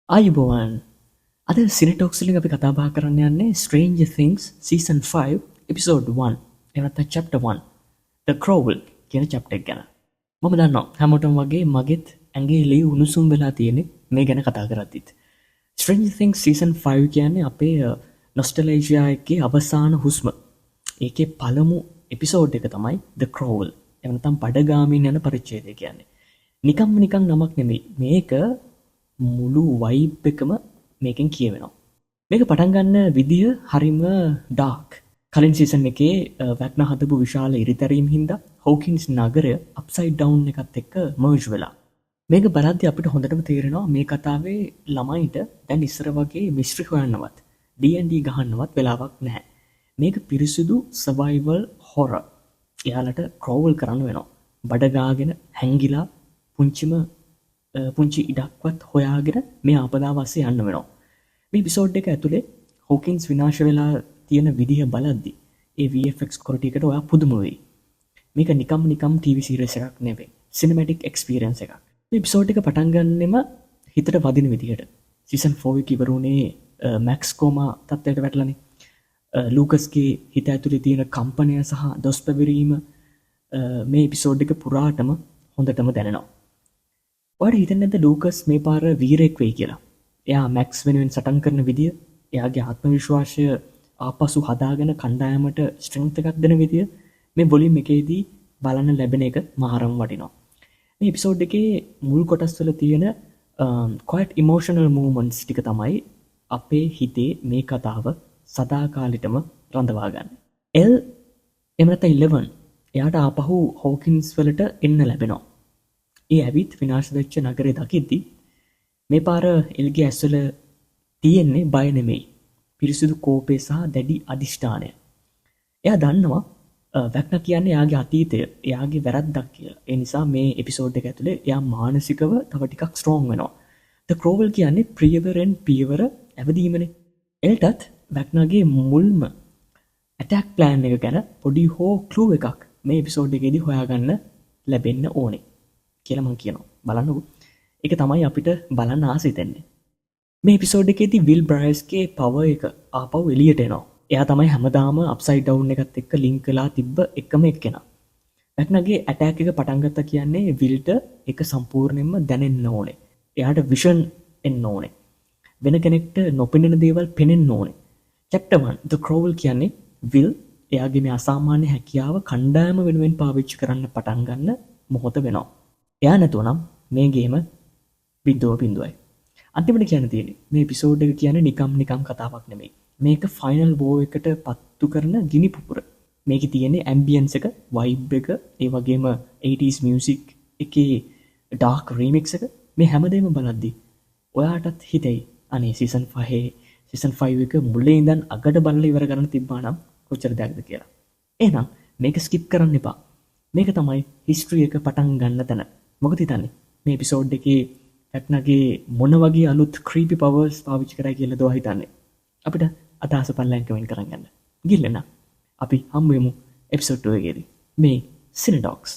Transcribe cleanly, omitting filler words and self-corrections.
ආයුබෝවන් අද සිනටෝක්ස්ලින් අපි කතාබා කරන්න යන්නේ Stranger Things Season 5 Episode 1 එනත්ත Chapter 1 The Crowl කියන චැප්ටර් එක ගැන. මම දන්නවා හැමෝටම වගේ මගෙත් ඇඟේ ලී උණුසුම් වෙලා තියෙන්නේ මේ ගැන කතා කරද්දිත්. Stranger Things Season 5 කියන්නේ අපේ නොස්ටැල්ජියා එකේ අවසාන හුස්ම. ඒකේ පළමු එපිසෝඩ් එක තමයි The Crowl. එහෙම නැත්නම් බඩගාමින් යන පරිච්ඡේදය කියන්නේ. නිකන් නමක් නෙමෙයි. මේක මුළු වයිබ් එකම මේකෙන් කියවෙනවා. මේක පටන් ගන්න විදිය හරිම ඩාර්ක්. කලින් සීසන් එකේ වැක්න හදපු විශාල ඉරිතැරීම් හින්දා හෝකින්ස් නගරය අප්සයිඩ් ඩවුන් එකත් එක්ක මර්ජ් වෙලා. මේක බලද්දී අපිට හොඳටම තේරෙනවා මේ කතාවේ ළමයින්ට දැන් ඉස්සර වගේ මිස්ට්‍රි හොයන්නවත් D&D ගහන්නවත් වෙලාවක් නැහැ. මේක පිරිසිදු සර්වයිවල් හොරර්. එයාලට ක්‍රෝවල් කරන්න වෙනවා. බඩගාගෙන හැංගිලා පුංචි ඉඩක්වත් හොයාගෙන මේ ආපදාව අස්සේ යන්න වෙනවා. මේ එපිසෝඩ් එක ඇතුලේ හෝකින්ස් විනාශ වෙලා තියෙන විදිහ බලද්දි ඒ VFX quality එකට ඔයා පුදුම වෙයි. මේක නිකම් TV series එකක් නෙවෙයි. cinematic experience එකක්. මේ එපිසෝඩ් එක පටන් ගන්නෙම හිතට වදින විදිහට. season 4 එක ඉවරුනේ මැක්ස් කෝමා තත්ත්වයට වැටලානේ. ලූකස්ගේ හිත ඇතුලේ තියෙන කම්පනය සහ දොස් පැවිරීම මේ එපිසෝඩ් එක පුරාටම හොඳටම දැනෙනවා. ඔයාට හිතෙන්නේ නැද්ද ලූකස් මේ පාර වීරයෙක් වෙයි කියලා? එයා මැක්ස් වෙනුවෙන් සටන් කරන විදිය, එයාගේ ආත්ම විශ්වාසය ආපසු හදාගෙන කණ්ඩායමට ස්ට්‍රෙන්ග්ත් එකක් දෙන විදිය මේ වොලියුම් එකේදී බලන්න ලැබෙන එක මාරම වටිනවා. මේ එපිසෝඩ් එකේ මුල් කොටස්වල තියෙන quite emotional moments ටික තමයි අපේ හිතේ මේ කතාව සදාකාලිටම රඳවා ගන්න. එල් එහෙම නැත්නම් 11 එයාට ආපහු හෝකින්ස් වලට එන්න ලැබෙනවා. ඒ ඇවිත් විනාශ වෙච්ච නගරේ දකිද්දි මේ පාර එල්ගේ ඇස්වල තියෙන්නේ බය නෙමෙයි. පිරිසිදු කෝපය සහ දැඩි අදිෂ්ඨානය. එයා දන්නවා වැක්නා කියන්නේ එයාගේ අතීතය, එයාගේ වැරද්දක් කියලා. ඒ නිසා මේ එපිසෝඩ් එක ඇතුලේ එයා මානසිකව තව ටිකක් ස්ට්‍රෝං වෙනවා. The Crowl කියන්නේ ප්‍රියවරෙන් පියවර ඇවදීමනේ. එල්ටත් වැක්නාගේ මුල්ම ඇටැක් ප්ලෑන් එක ගැන පොඩි හෝ ක්ලූ එකක් මේ එපිසෝඩ් එකේදී හොයාගන්න ලැබෙන්න ඕනේ කියලා මම කියනවා. බලන්නකෝ. ඒක තමයි අපිට බලන්න ආසයි දෙන්නේ. මේ එපිසෝඩ් එකේදී විල් බ්‍රයස්ගේ පවර් එක ආපහු එළියට එනවා. එයා තමයි හැමදාම අප්සයිඩ් ඩවුන් එකත් එක්ක ලින්ක් වෙලා තිබ්බ එකම එක්කෙනා. වැක්නාගේ ඇටැක් එක පටන් ගත්තා කියන්නේ විල්ට ඒක සම්පූර්ණයෙන්ම දැනෙන්න ඕනේ. එයාට විෂන් එන්න ඕනේ. වෙන කෙනෙක්ට නොපෙනෙන දේවල් පෙනෙන්න ඕනේ. චැප්ටර් 1 The Crowl කියන්නේ විල් එයාගේ මේ අසාමාන්‍ය හැකියාව කණ්ඩායම වෙනුවෙන් පාවිච්චි කරන්න පටන් ගන්න මොහොත වෙනවා. එයා නැතුවනම් මේ ගේම බිඳුවයි. අන්තිමට කියන්න තියෙන්නේ මේ එපිසෝඩ් එක කියන්නේ නිකම් කතාවක් නෙමෙයි. මේක ෆයිනල් වෝ එකට පත්තු කරන ගිනි පුපුර. මේකේ තියෙන්නේ ඇම්බියන්ස් එක, වයිබ් එක, ඒ වගේම 80s මියුසික් එකේ ඩාර්ක් රීමික්ස් එක මේ හැමදේම බලද්දි ඔයාටත් හිතෙයි අනේ සීසන් 5 එක මුලින් ඉඳන් අගට බලලා ඉවර කරන්න තිබ්බා නම් කොච්චර දෙයක්ද කියලා. එහෙනම් මේක ස්කිප් කරන්න එපා. මේක තමයි හිස්ටරි එක පටන් ගන්න තැන. මොකද හිතන්නේ මේ එපිසෝඩ් එකේ වැක්නාගේ මොන වගේ අලුත් ක්‍රීපි පවර්ස් පාවිච්චි කරයි කියලා දෝ හිතන්නේ. අපිට අදහස පල්ලෙන් කමෙන්ට් කරන් ගන්න. ගිල්ලෙන්න. අපි හම්බ වෙමු එපිසෝඩ් 2 එකේදී. මේ සිනඩොක්ස්